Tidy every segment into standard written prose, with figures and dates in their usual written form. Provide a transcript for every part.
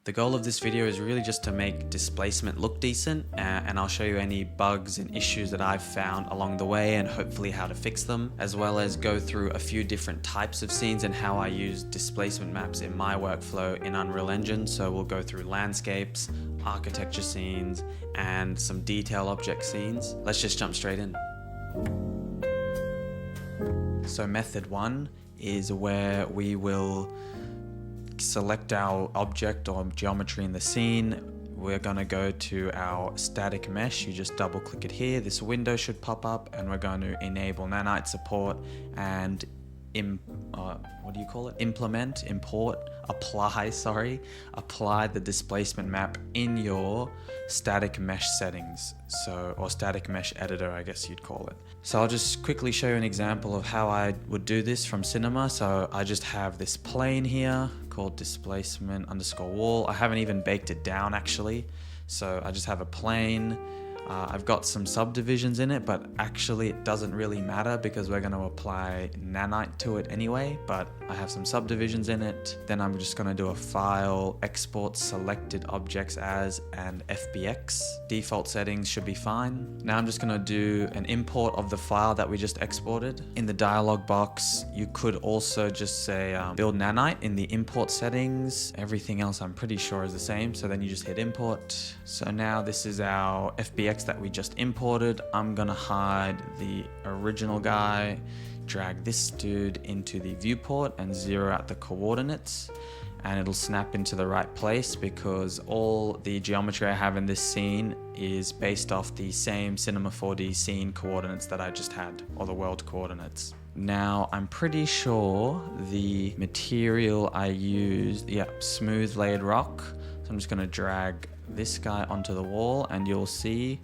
The goal of this video is really just to make displacement look decent, and I'll show you any bugs and issues that I've found along the way and hopefully how to fix them, as well as go through a few different types of scenes and how I use displacement maps in my workflow in Unreal Engine. So we'll go through landscapes, architecture scenes, and some detail object scenes. Let's just jump straight in. So method one is where we will select our object or geometry in the scene. We're going to go to our static mesh. You just double click it here. This window should pop up, and we're going to enable nanite support and apply the displacement map in your static mesh settings, or static mesh editor, I guess you'd call it. So I'll just quickly show you an example of how I would do this from Cinema. So I just have this plane here called displacement_wall. I haven't even baked it down actually. So I just have a plane. I've got some subdivisions in it, but actually it doesn't really matter because we're going to apply nanite to it anyway, but I have some subdivisions in it. Then I'm just going to do a file, export selected objects as, and FBX. Default settings should be fine. Now I'm just going to do an import of the file that we just exported. In the dialog box, you could also just say build nanite in the import settings. Everything else I'm pretty sure is the same. So then you just hit import. So now this is our FBX that we just imported. I'm gonna hide the original guy, drag this dude into the viewport and zero out the coordinates, and it'll snap into the right place because all the geometry I have in this scene is based off the same Cinema 4D scene coordinates that I just had, or the world coordinates. Now, I'm pretty sure the material I used, smooth layered rock. So I'm just gonna drag this guy onto the wall, and you'll see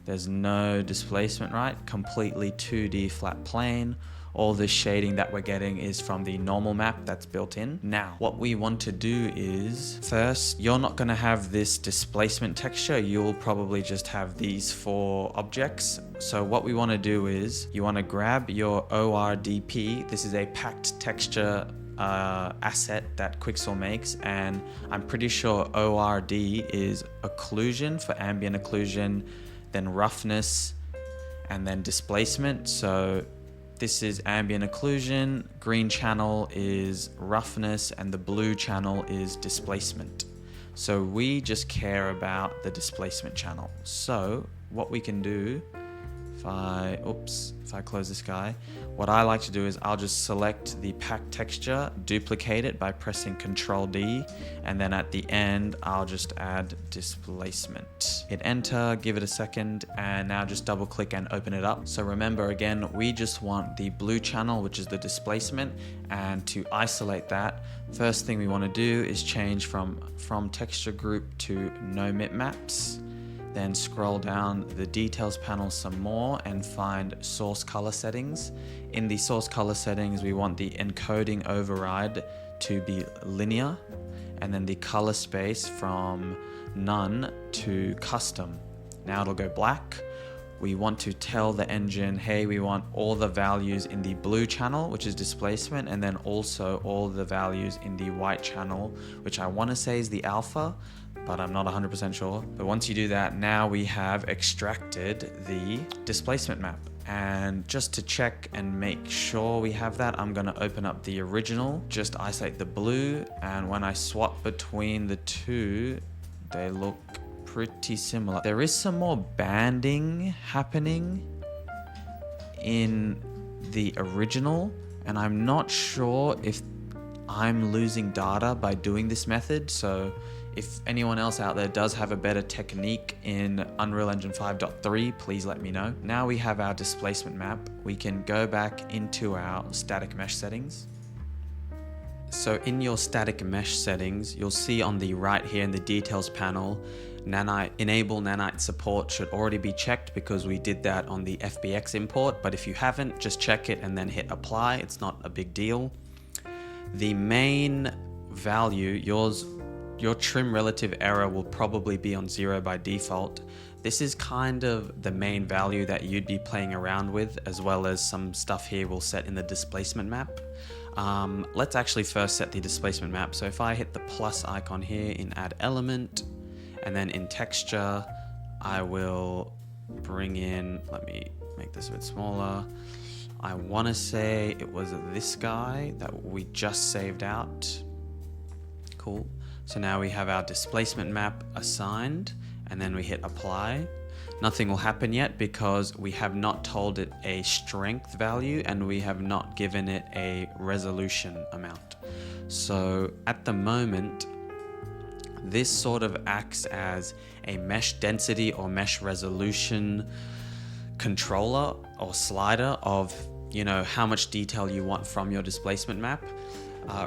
there's no displacement, right? Completely 2D flat plane. All the shading that we're getting is from the normal map that's built in. Now, what we want to do is, first, you're not gonna have this displacement texture. You'll probably just have these four objects. So what we wanna do is, you wanna grab your ORDP. This is a packed texture asset that Quixel makes, and I'm pretty sure ORD is occlusion for ambient occlusion, then roughness, and then displacement. So this is ambient occlusion, green channel is roughness, and the blue channel is displacement. So we just care about the displacement channel. So what we can do, if I close this guy, what I like to do is I'll just select the pack texture, duplicate it by pressing Ctrl D, and then at the end, I'll just add displacement. Hit enter, give it a second, and now just double click and open it up. So remember again, we just want the blue channel, which is the displacement, and to isolate that, first thing we want to do is change from texture group to no bitmaps. Then scroll down the details panel some more and find source color settings. In the source color settings, we want the encoding override to be linear, and then the color space from none to custom. Now it'll go black. We want to tell the engine, hey, we want all the values in the blue channel, which is displacement, and then also all the values in the white channel, which I want to say is the alpha, but I'm not 100% sure. But once you do that, now we have extracted the displacement map. And just to check and make sure we have that, I'm gonna open up the original, just isolate the blue, and when I swap between the two, they look pretty similar. There is some more banding happening in the original, and I'm not sure if I'm losing data by doing this method. So if anyone else out there does have a better technique in Unreal Engine 5.3, please let me know. Now we have our displacement map. We can go back into our static mesh settings. So in your static mesh settings, you'll see on the right here in the details panel, enable nanite support should already be checked because we did that on the FBX import. But if you haven't, just check it and then hit apply. It's not a big deal. The main value, your trim relative error will probably be on 0 by default. This is kind of the main value that you'd be playing around with, as well as some stuff here we'll set in the displacement map. Let's actually first set the displacement map. So if I hit the plus icon here in add element, and then in texture, I will bring in, let me make this a bit smaller. I want to say it was this guy that we just saved out. Cool. So now we have our displacement map assigned, and then we hit apply. Nothing will happen yet because we have not told it a strength value and we have not given it a resolution amount. So at the moment, this sort of acts as a mesh density or mesh resolution controller or slider of, you know, how much detail you want from your displacement map.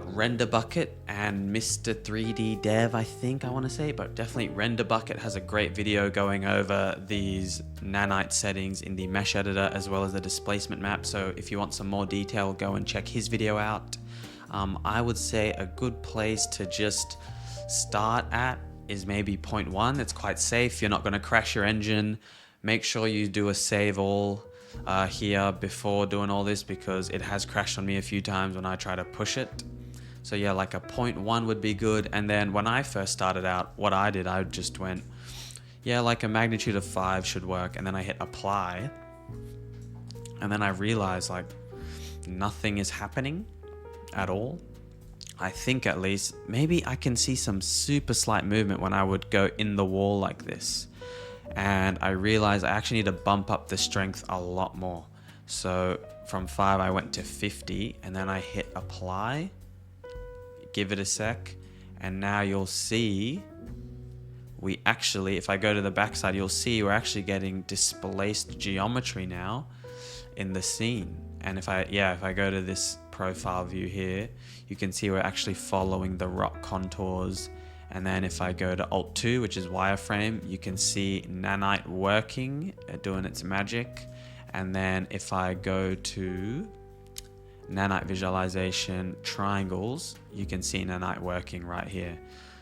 Render Bucket and Mr. 3D Dev, I think I want to say, but definitely Render Bucket has a great video going over these nanite settings in the mesh editor as well as the displacement map. So if you want some more detail, go and check his video out. I would say a good place to just start at is maybe 0.1. It's quite safe. You're not going to crash your engine. Make sure you do a save all here before doing all this, because it has crashed on me a few times when I try to push it. So yeah, like a 0.1 would be good. And then when I first started out, what I did, I just went, yeah, like a magnitude of 5 should work. And then I hit apply. And then I realized like nothing is happening at all. I think at least, maybe I can see some super slight movement when I would go in the wall like this. And I realized I actually need to bump up the strength a lot more. So from 5 I went to 50, and then I hit apply, give it a sec, and now you'll see we actually, if I go to the backside, you'll see we're actually getting displaced geometry now in the scene. And if I go to this profile view here, you can see we're actually following the rock contours. And then if I go to Alt 2, which is wireframe, you can see nanite working, doing its magic. And then if I go to nanite visualization triangles, you can see nanite working right here.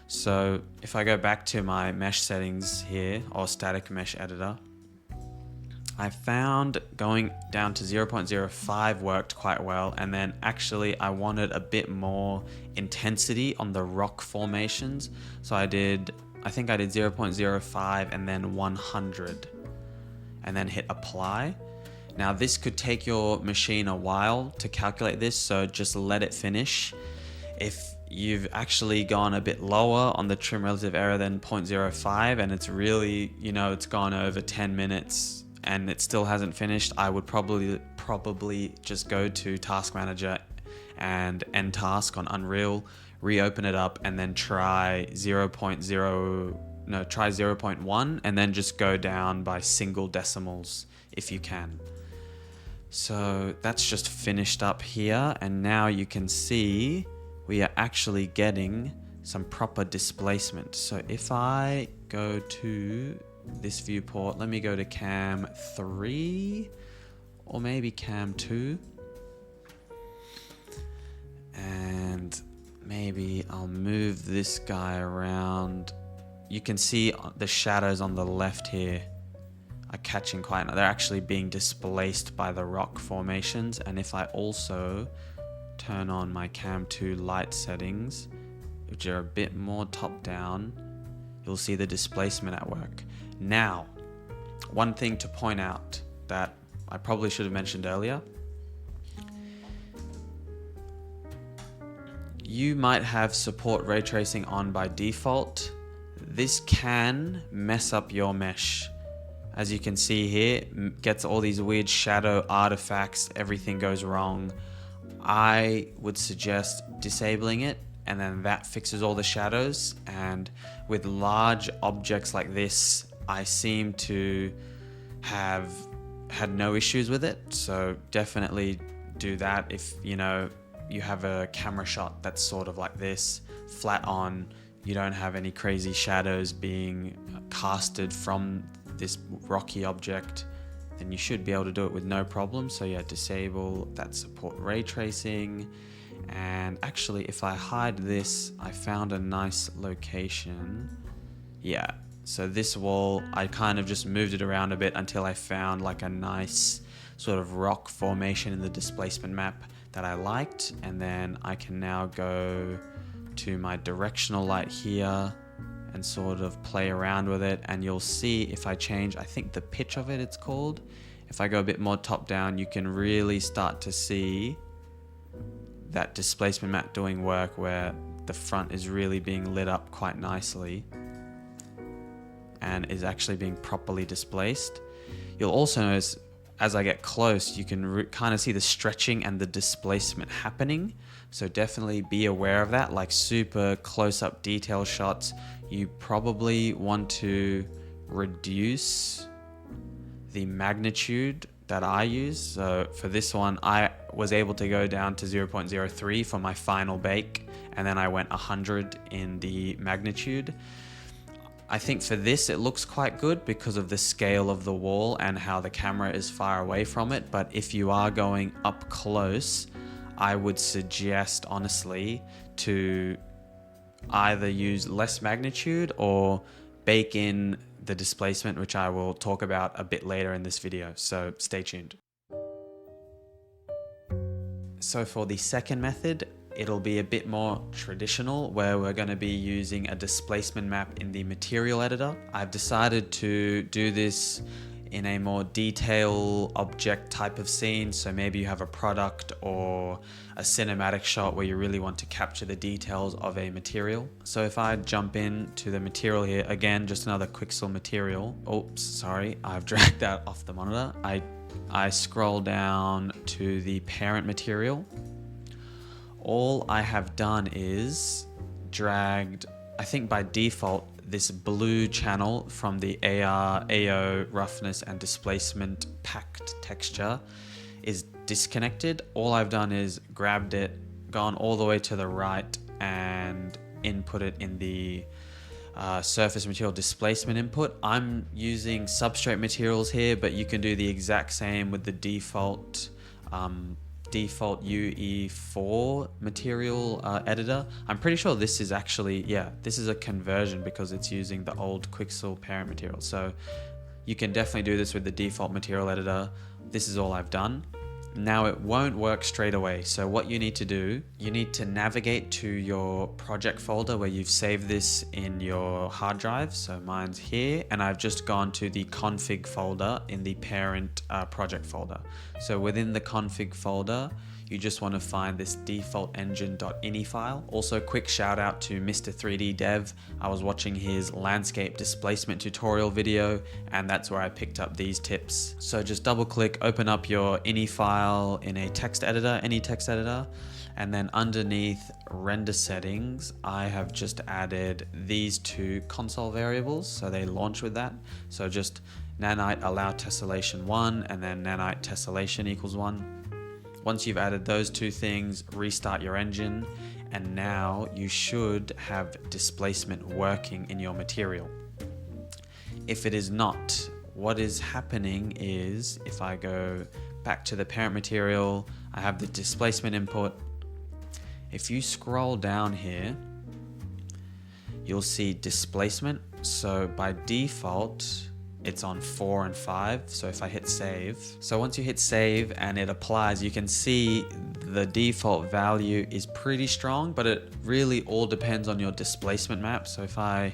So if I go back to my mesh settings here, or static mesh editor, I found going down to 0.05 worked quite well, and then actually I wanted a bit more intensity on the rock formations. So I think I did 0.05 and then 100, and then hit apply. Now this could take your machine a while to calculate this, so just let it finish. If you've actually gone a bit lower on the trim relative error than 0.05 and it's really, you know, it's gone over 10 minutes and it still hasn't finished, I would probably just go to Task Manager and end task on Unreal, reopen it up, and then try 0.1, and then just go down by single decimals if you can. So that's just finished up here, and now you can see we are actually getting some proper displacement. So if I go to this viewport, let me go to cam 3 or maybe cam 2, and maybe I'll move this guy around. You can see the shadows on the left here are catching quite, they're actually being displaced by the rock formations. And if I also turn on my cam 2 light settings, which are a bit more top down, you'll see the displacement at work. Now, one thing to point out that I probably should have mentioned earlier, you might have support ray tracing on by default. This can mess up your mesh. As you can see here, gets all these weird shadow artifacts, everything goes wrong. I would suggest disabling it, and then that fixes all the shadows. And with large objects like this, I seem to have had no issues with it. So definitely do that if you have a camera shot that's sort of like this, flat on, you don't have any crazy shadows being casted from this rocky object, then you should be able to do it with no problem. So yeah, disable that support ray tracing. And actually, if I hide this, I found a nice location. Yeah, so this wall, I kind of just moved it around a bit until I found like a nice sort of rock formation in the displacement map that I liked, and then I can now go to my directional light here and sort of play around with it, and you'll see if I change, I think the pitch of it it's called, if I go a bit more top down, you can really start to see that displacement map doing work where the front is really being lit up quite nicely and is actually being properly displaced. You'll also notice as I get close, you can kind of see the stretching and the displacement happening. So definitely be aware of that. Like super close-up detail shots, you probably want to reduce the magnitude that I use. So for this one, I was able to go down to 0.03 for my final bake, and then I went 100 in the magnitude. I think for this it looks quite good because of the scale of the wall and how the camera is far away from it. But if you are going up close, I would suggest honestly to either use less magnitude or bake in the displacement, which I will talk about a bit later in this video, so stay tuned. So for the second method, it'll be a bit more traditional, where we're going to be using a displacement map in the material editor. I've decided to do this in a more detail object type of scene. So maybe you have a product or a cinematic shot where you really want to capture the details of a material. So if I jump in to the material here, again, just another Quixel material. Oops, sorry, I've dragged that off the monitor. I scroll down to the parent material. All I have done is dragged, I think by default, this blue channel from the AR, AO, roughness and displacement packed texture is disconnected. All I've done is grabbed it, gone all the way to the right and input it in the surface material displacement input. I'm using substrate materials here, but you can do the exact same with the default UE4 material editor. I'm pretty sure this is actually, this is a conversion because it's using the old Quixel parent material. So you can definitely do this with the default material editor. This is all I've done. Now it won't work straight away. So what you need to do, you need to navigate to your project folder where you've saved this in your hard drive. So mine's here, and I've just gone to the config folder in the parent project folder. So within the config folder, you just want to find this default engine.ini file. Also, quick shout out to Mr. 3D Dev. I was watching his landscape displacement tutorial video, and that's where I picked up these tips. So just double click, open up your ini file in a text editor, any text editor, and then underneath render settings, I have just added these two console variables. So they launch with that. So just nanite allow tessellation 1 and then nanite tessellation equals 1. Once you've added those two things, restart your engine, and now you should have displacement working in your material. If it is not, what is happening is, if I go back to the parent material, I have the displacement input. If you scroll down here, you'll see displacement. So by default, it's on 4 and 5. So if I hit save, so once you hit save and it applies, you can see the default value is pretty strong, but it really all depends on your displacement map. So if I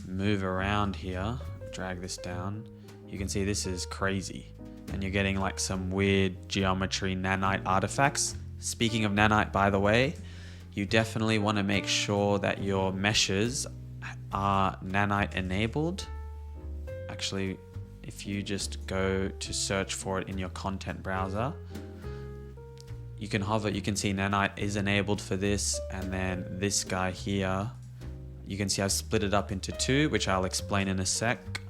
move around here, drag this down, you can see this is crazy. And you're getting like some weird geometry nanite artifacts. Speaking of nanite, by the way, you definitely want to make sure that your meshes are nanite enabled. Actually, if you just go to search for it in your content browser, you can hover, you can see nanite is enabled for this, and then this guy here, you can see I've split it up into two, which I'll explain in a sec.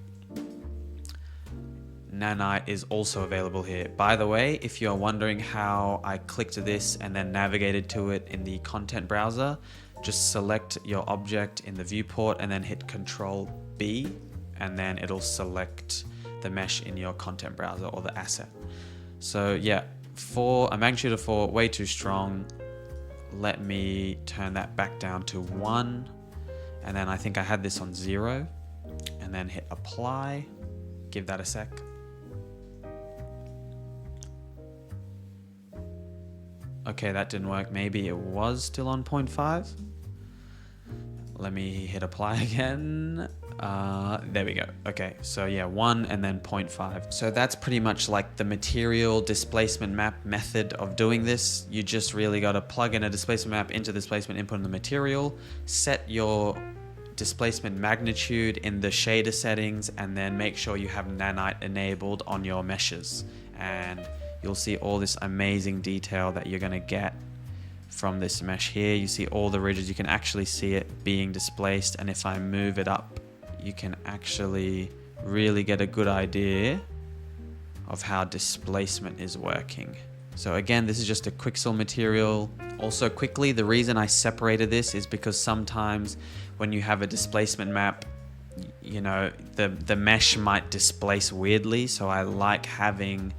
Nanite is also available here. By the way, if you're wondering how I clicked this and then navigated to it in the content browser, just select your object in the viewport and then hit Control B, and then it'll select the mesh in your content browser or the asset. So yeah, a magnitude of 4, way too strong. Let me turn that back down to 1. And then I think I had this on 0, and then hit apply. Give that a sec. Okay, that didn't work. Maybe it was still on 0.5. Let me hit apply again. There we go. Okay, so yeah, 1 and then 0.5. So that's pretty much like the material displacement map method of doing this. You just really got to plug in a displacement map into displacement input in the material, set your displacement magnitude in the shader settings, and then make sure you have nanite enabled on your meshes. And you'll see all this amazing detail that you're going to get from this mesh here. You see all the ridges, you can actually see it being displaced, and if I move it up, you can actually really get a good idea of how displacement is working. So again, this is just a Quixel material. Also quickly, the reason I separated this is because sometimes when you have a displacement map, you know, the mesh might displace weirdly, so I like having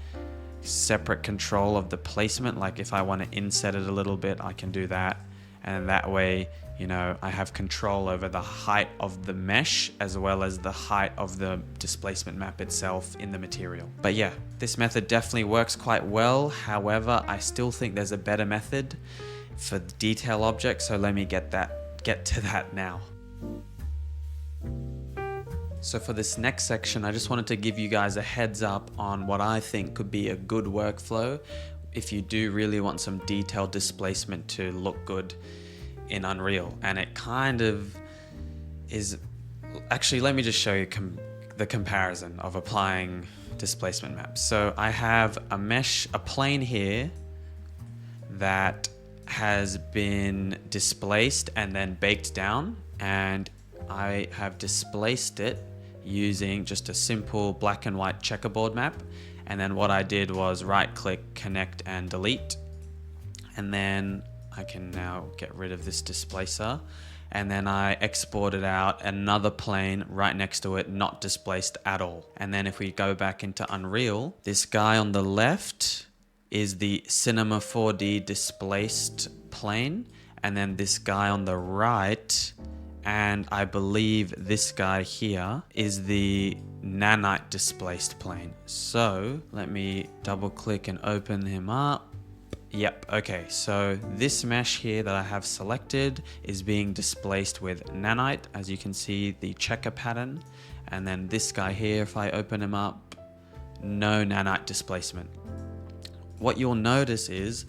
separate control of the placement. Like if I want to inset it a little bit, I can do that, and that way, you know, I have control over the height of the mesh as well as the height of the displacement map itself in the material. But yeah, this method definitely works quite well. However, I still think there's a better method for detail objects, so let me get to that now. So for this next section, I just wanted to give you guys a heads up on what I think could be a good workflow if you do really want some detailed displacement to look good in Unreal. And it kind of is, actually, let me just show you the comparison of applying displacement maps. So I have a plane here that has been displaced and then baked down, and I have displaced it using just a simple black and white checkerboard map. And then what I did was right click, connect and delete. And then I can now get rid of this displacer. And then I exported out another plane right next to it, not displaced at all. And then if we go back into Unreal, this guy on the left is the Cinema 4D displaced plane. And then this guy on the right, and I believe this guy here, is the nanite displaced plane. So let me double click and open him up. Yep, okay, so this mesh here that I have selected is being displaced with nanite, as you can see the checker pattern. And then this guy here, if I open him up, no nanite displacement. What you'll notice is,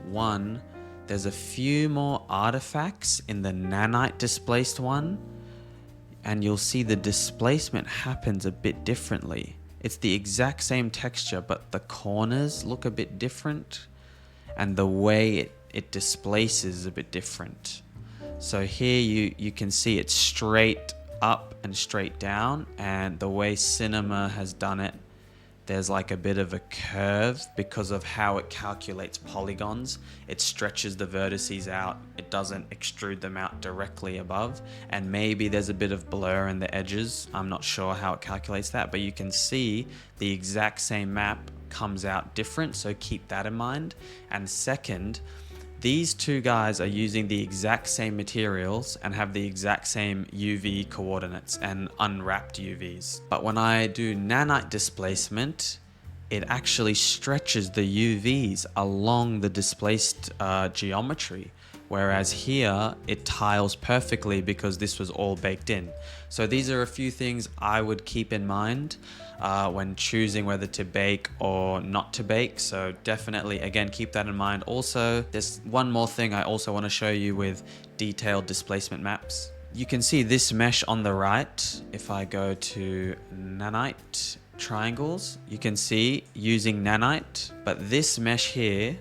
one, there's a few more artifacts in the nanite displaced one, and you'll see the displacement happens a bit differently. It's the exact same texture, but the corners look a bit different, and the way it displaces is a bit different. So here you can see it's straight up and straight down, and the way Cinema has done it, there's like a bit of a curve because of how it calculates polygons. It stretches the vertices out. It doesn't extrude them out directly above. And maybe there's a bit of blur in the edges. I'm not sure how it calculates that, but you can see the exact same map comes out different. So keep that in mind. And second, these two guys are using the exact same materials and have the exact same UV coordinates and unwrapped UVs. But when I do nanite displacement, it actually stretches the UVs along the displaced geometry. Whereas here, it tiles perfectly because this was all baked in. So these are a few things I would keep in mind when choosing whether to bake or not to bake. So definitely, again, keep that in mind. Also, there's one more thing I also want to show you with detailed displacement maps. You can see this mesh on the right. If I go to nanite triangles, you can see using nanite, but this mesh here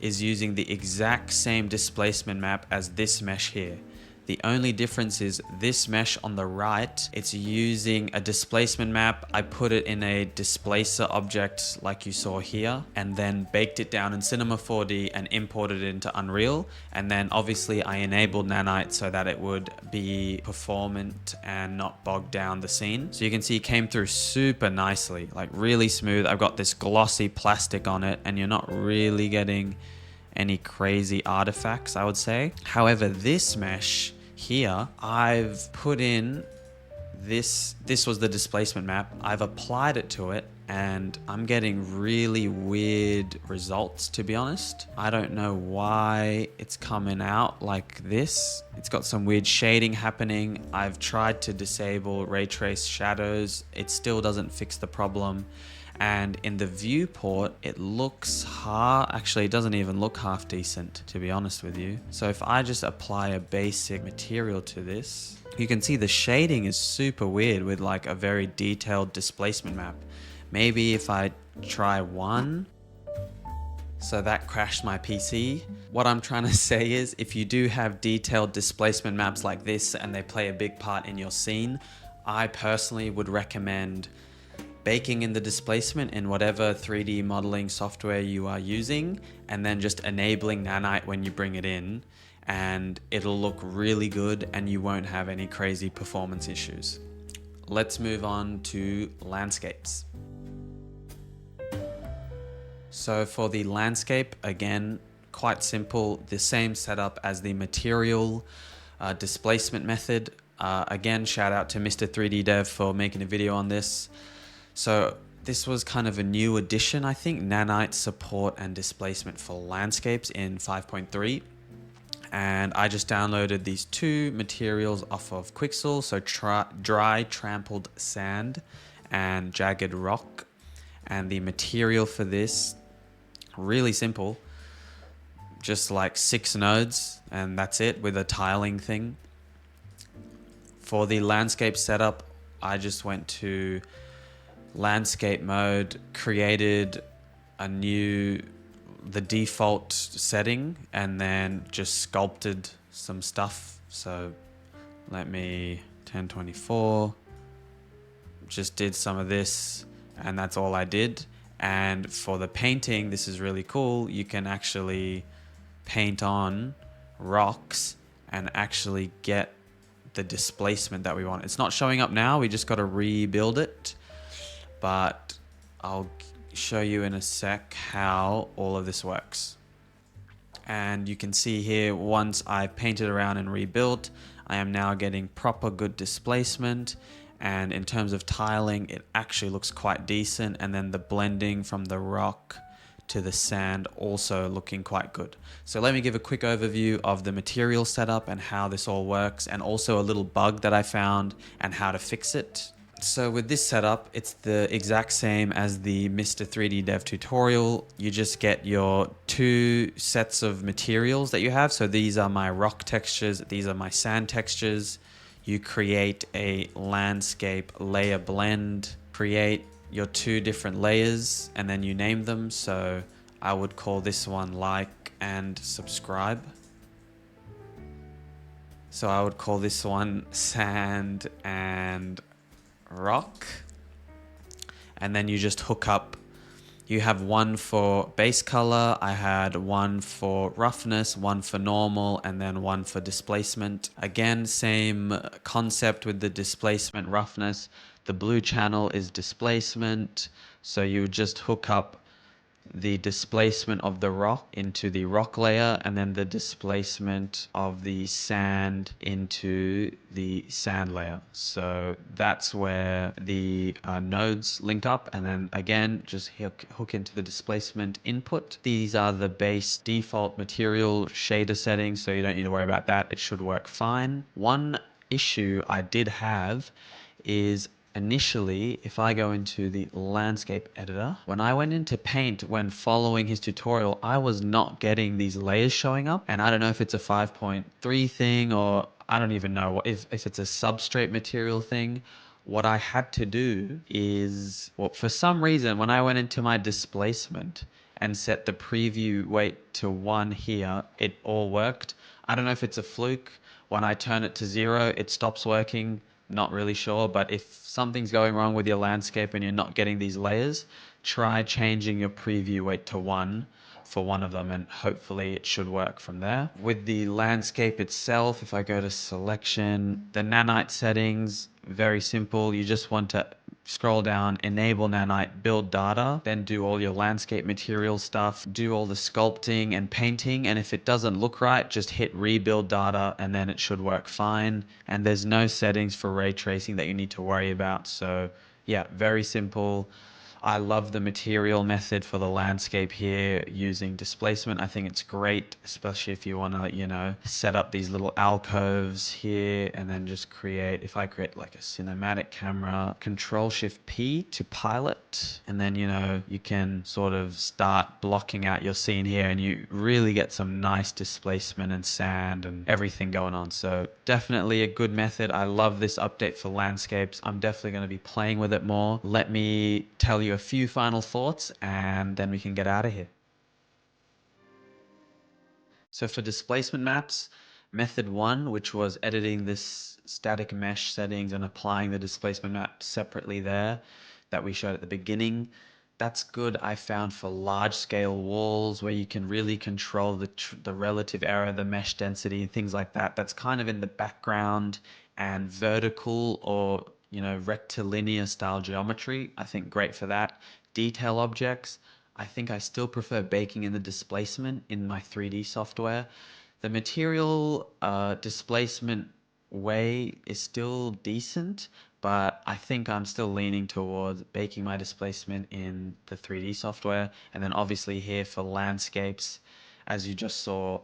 is using the exact same displacement map as this mesh here. The only difference is this mesh on the right, it's using a displacement map. I put it in a displacer object like you saw here, and then baked it down in Cinema 4D and imported it into Unreal. And then obviously I enabled nanite so that it would be performant and not bog down the scene. So you can see it came through super nicely, like really smooth. I've got this glossy plastic on it, and you're not really getting any crazy artifacts, I would say. However, this mesh here, I've put in this was the displacement map. I've applied it to it, and I'm getting really weird results, to be honest. I don't know why it's coming out like this. It's got some weird shading happening. I've tried to disable ray trace shadows. It still doesn't fix the problem. And in the viewport, it looks actually, it doesn't even look half decent, to be honest with you. So if I just apply a basic material to this, you can see the shading is super weird with like a very detailed displacement map. Maybe if I try 1, so that crashed my PC. What I'm trying to say is, if you do have detailed displacement maps like this and they play a big part in your scene, I personally would recommend baking in the displacement in whatever 3D modeling software you are using, and then just enabling nanite when you bring it in, and it'll look really good and you won't have any crazy performance issues. Let's move on to landscapes. So for the landscape, again, quite simple, the same setup as the material displacement method. Again, shout out to Mr. 3D Dev for making a video on this. So this was kind of a new addition, I think, nanite support and displacement for landscapes in 5.3. And I just downloaded these 2 materials off of Quixel, so dry trampled sand and jagged rock. And the material for this, really simple, just like 6 nodes, and that's it, with a tiling thing. For the landscape setup, I just went to landscape mode, created the default setting, and then just sculpted some stuff. So let me 1024, just did some of this, and that's all I did. And for the painting, this is really cool. You can actually paint on rocks and actually get the displacement that we want. It's not showing up now, we just got to rebuild it, but I'll show you in a sec how all of this works. And you can see here, once I've painted around and rebuilt, I am now getting proper good displacement. And in terms of tiling, it actually looks quite decent. And then the blending from the rock to the sand also looking quite good. So let me give a quick overview of the material setup and how this all works, and also a little bug that I found and how to fix it. So with this setup, it's the exact same as the Mr. 3D Dev tutorial. You just get your 2 sets of materials that you have. So these are my rock textures, these are my sand textures. You create a landscape layer blend, create your 2 different layers, and then you name them. So I would call this one like and subscribe. So I would call this one sand and rock. And then you just hook up, you have 1 for base color, I had 1 for roughness, 1 for normal, and then 1 for displacement. Again, same concept with the displacement roughness. The blue channel is displacement, so you just hook up the displacement of the rock into the rock layer, and then the displacement of the sand into the sand layer. So that's where the nodes link up, and then again just hook into the displacement input. These are the base default material shader settings, so you don't need to worry about that. It should work fine. One issue I did have is, initially, if I go into the landscape editor, when I went into paint when following his tutorial, I was not getting these layers showing up. And I don't know if it's a 5.3 thing, or I don't even know if it's a substrate material thing. What I had to do is, well, for some reason, when I went into my displacement and set the preview weight to 1 here, it all worked. I don't know if it's a fluke. When I turn it to 0, it stops working. Not really sure, but if something's going wrong with your landscape and you're not getting these layers, try changing your preview weight to 1 for one of them, and hopefully it should work from there. With the landscape itself, if I go to selection, the nanite settings, very simple. You just want to scroll down, enable nanite, build data, then do all your landscape material stuff, do all the sculpting and painting, and if it doesn't look right, just hit rebuild data and then it should work fine. And there's no settings for ray tracing that you need to worry about. So yeah, very simple. I love the material method for the landscape here using displacement. I think it's great, especially if you want to, you know, set up these little alcoves here and then just create, if I create like a cinematic camera, Control Shift P to pilot, and then, you know, you can sort of start blocking out your scene here and you really get some nice displacement and sand and everything going on. So definitely a good method. I love this update for landscapes. I'm definitely going to be playing with it more. Let me tell you a few final thoughts and then we can get out of here. So for displacement maps, method one, which was editing this static mesh settings and applying the displacement map separately there that we showed at the beginning, that's good, I found, for large scale walls where you can really control the relative error, the mesh density and things like that. That's kind of in the background, and vertical or, you know, rectilinear style geometry, I think great for that. Detail objects, I think I still prefer baking in the displacement in my 3D software. The material displacement way is still decent, but I think I'm still leaning towards baking my displacement in the 3D software. And then obviously here for landscapes, as you just saw,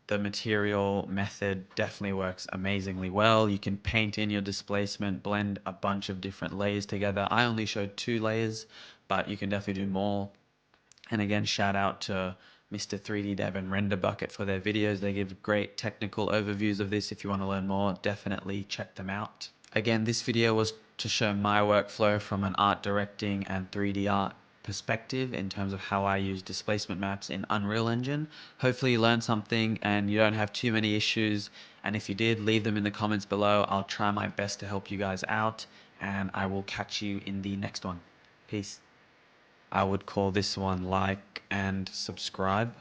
the material method definitely works amazingly well. You can paint in your displacement, blend a bunch of different layers together. I only showed 2 layers, but you can definitely do more. And again, shout out to Mr. 3D Dev and Render Bucket for their videos. They give great technical overviews of this. If you want to learn more, definitely check them out. Again, this video was to show my workflow from an art directing and 3D art perspective in terms of how I use displacement maps in Unreal Engine. Hopefully you learned something and you don't have too many issues. And if you did, leave them in the comments below. I'll try my best to help you guys out, and I will catch you in the next one. Peace. I would call this one like and subscribe.